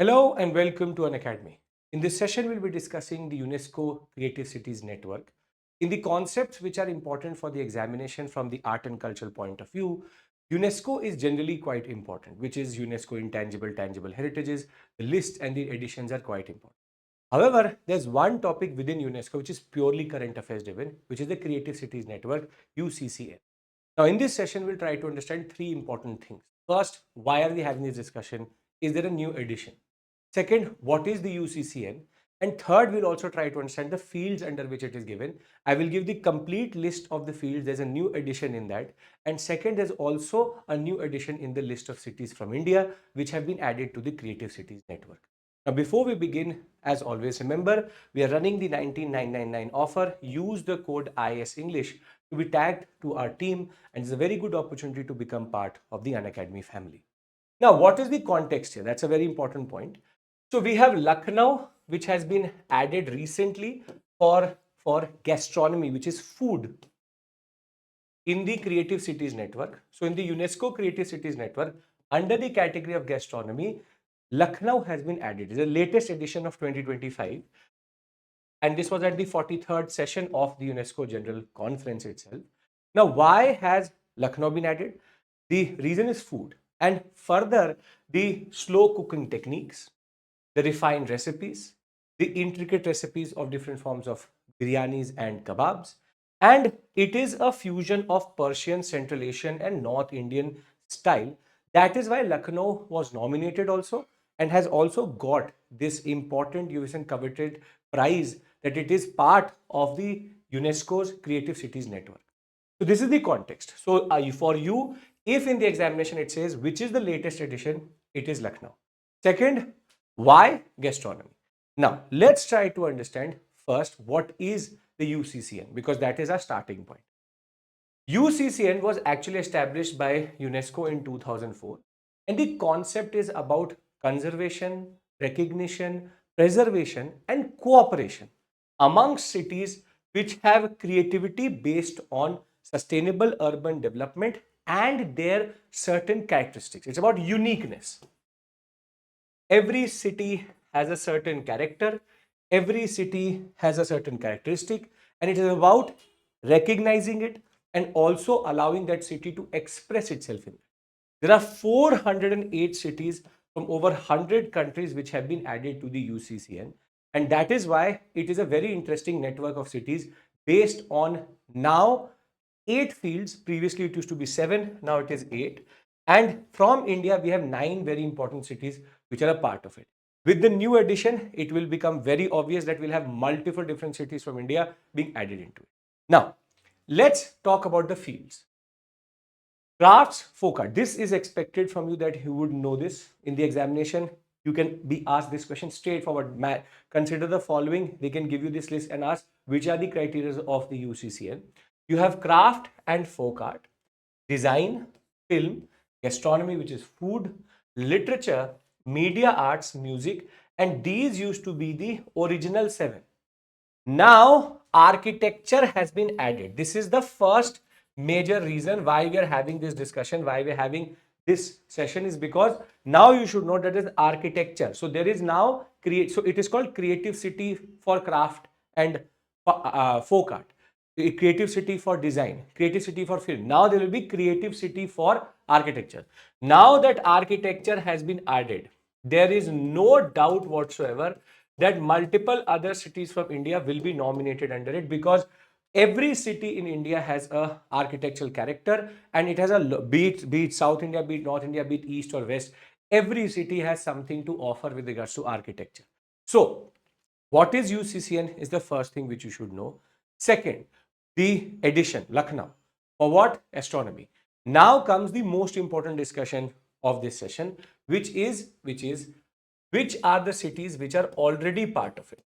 Hello and welcome to Unacademy. In this session, we'll be discussing the UNESCO Creative Cities Network. In the concepts which are important for the examination from the art and cultural point of view, UNESCO is generally quite important, which is UNESCO Intangible Tangible Heritages. The list and the editions are quite important. However, there's one topic within UNESCO which is purely current affairs driven, which is the Creative Cities Network, UCCN. Now, in this session, we'll try to understand three important things. First, why are we having this discussion? Is there a new edition? Second, what is the UCCN? And third, we'll also try to understand the fields under which it is given. I will give the complete list of the fields. There's a new addition in that. And second, there's also a new addition in the list of cities from India, which have been added to the Creative Cities Network. Now, before we begin, as always, remember, we are running the 19999 offer. Use the code IS English to be tagged to our team, and it's a very good opportunity to become part of the Unacademy family. Now, what is the context here? That's a very important point. So we have Lucknow, which has been added recently for gastronomy, which is food, in the Creative Cities Network. So in the UNESCO Creative Cities Network, under the category of gastronomy, Lucknow has been added. It's the latest edition of 2025. And this was at the 43rd session of the UNESCO General Conference itself. Now, why has Lucknow been added? The reason is food. And further, the slow cooking techniques, the refined recipes, the intricate recipes of different forms of biryanis and kebabs. And it is a fusion of Persian, Central Asian, and North Indian style. That is why Lucknow was nominated also and has also got this important USN coveted prize that it is part of the UNESCO's Creative Cities Network. So this is the context. So for you, if in the examination it says which is the latest edition, it is Lucknow. Second, why gastronomy? Now, let's try to understand first what is the UCCN, because that is our starting point. UCCN was actually established by UNESCO in 2004, and the concept is about conservation, recognition, preservation, and cooperation amongst cities which have creativity based on sustainable urban development and their certain characteristics. It's about uniqueness. Every city has a certain character, every city has a certain characteristic, and it is about recognizing it and also allowing that city to express itself in it. There are 408 cities from over 100 countries which have been added to the UCCN, and that is why it is a very interesting network of cities based on now 8 fields. Previously it used to be 7, now it is 8. And from India, we have 9 very important cities which are a part of it. With the new addition, it will become very obvious that we'll have multiple different cities from India being added into it. Now, let's talk about the fields. Crafts, folk art. This is expected from you that you would know this. In the examination, you can be asked this question straightforward. Consider the following. They can give you this list and ask which are the criteria of the UCCN. You have craft and folk art, design, film, gastronomy, which is food, literature, media arts, music, and these used to be the original 7. Now, architecture has been added. This is the first major reason why we are having this discussion, why we are having this session, is because now you should know that is architecture. So there is now so it is called Creative City for Craft and Folk Art, Creative City for Design, Creative City for Film. Now there will be Creative City for Architecture. Now that architecture has been added, there is no doubt whatsoever that multiple other cities from India will be nominated under it, because every city in India has a architectural character, and it has a be it South India, be it North India, be it East or West. Every city has something to offer with regards to architecture. So, what is UCCN is the first thing which you should know. Second, the edition Lucknow. For what? Astronomy. Now comes the most important discussion of this session, which are the cities which are already part of it.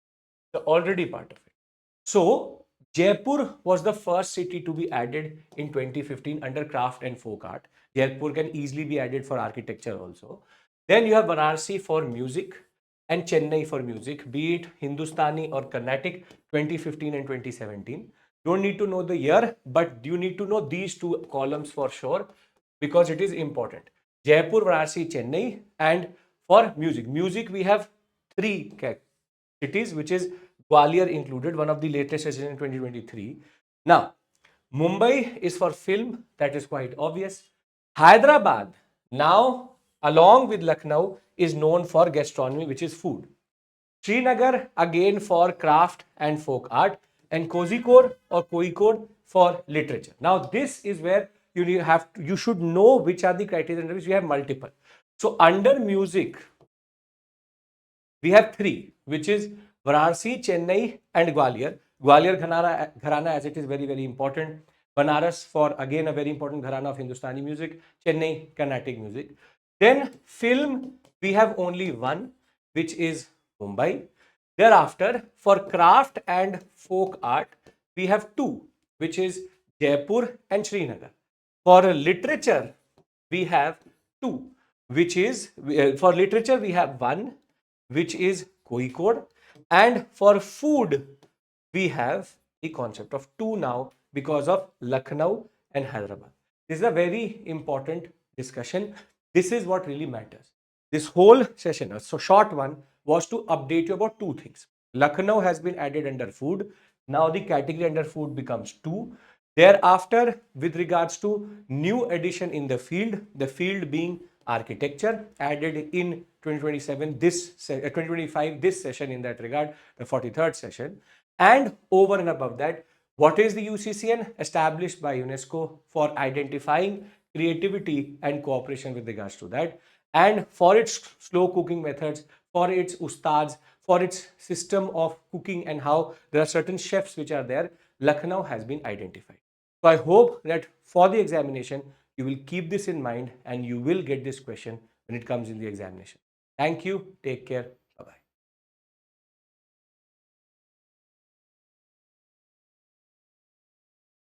So Jaipur was the first city to be added in 2015 under craft and folk art. Jaipur can easily be added for architecture also. Then you have Varanasi for music and Chennai for music, be it Hindustani or Carnatic, 2015 and 2017. Don't need to know the year, but you need to know these two columns for sure, because it is important. Jaipur, Varanasi, Chennai, and for music. Music, we have three cities, which is Gwalior included, one of the latest sessions in 2023. Now, Mumbai is for film, that is quite obvious. Hyderabad, now along with Lucknow, is known for gastronomy, which is food. Srinagar again for craft and folk art, and Kozhikode or Kozhikode for literature. Now this is where you should know which are the criteria under which we have multiple. So under music, we have three, which is Varanasi, Chennai, and Gwalior. Gwalior Gharana, as it is very, very important. Banaras for again a very important Gharana of Hindustani music. Chennai, Carnatic music. Then film, we have only one, which is Mumbai. Thereafter, for craft and folk art, we have two, which is Jaipur and Srinagar. For literature, we have two, which is for literature we have one, which is Kozhikode, and for food we have the concept of two now because of Lucknow and Hyderabad. This is a very important discussion. This is what really matters. This whole session, so short one, was to update you about two things. Lucknow has been added under food. Now the category under food becomes two. Thereafter, with regards to new addition in the field being architecture, added in 2027, 2025, this session in that regard, the 43rd session. And over and above that, what is the UCCN? Established by UNESCO for identifying creativity and cooperation with regards to that, and for its slow cooking methods, for its ustads, for its system of cooking, and how there are certain chefs which are there. Lucknow has been identified. So I hope that for the examination, you will keep this in mind and you will get this question when it comes in the examination. Thank you. Take care.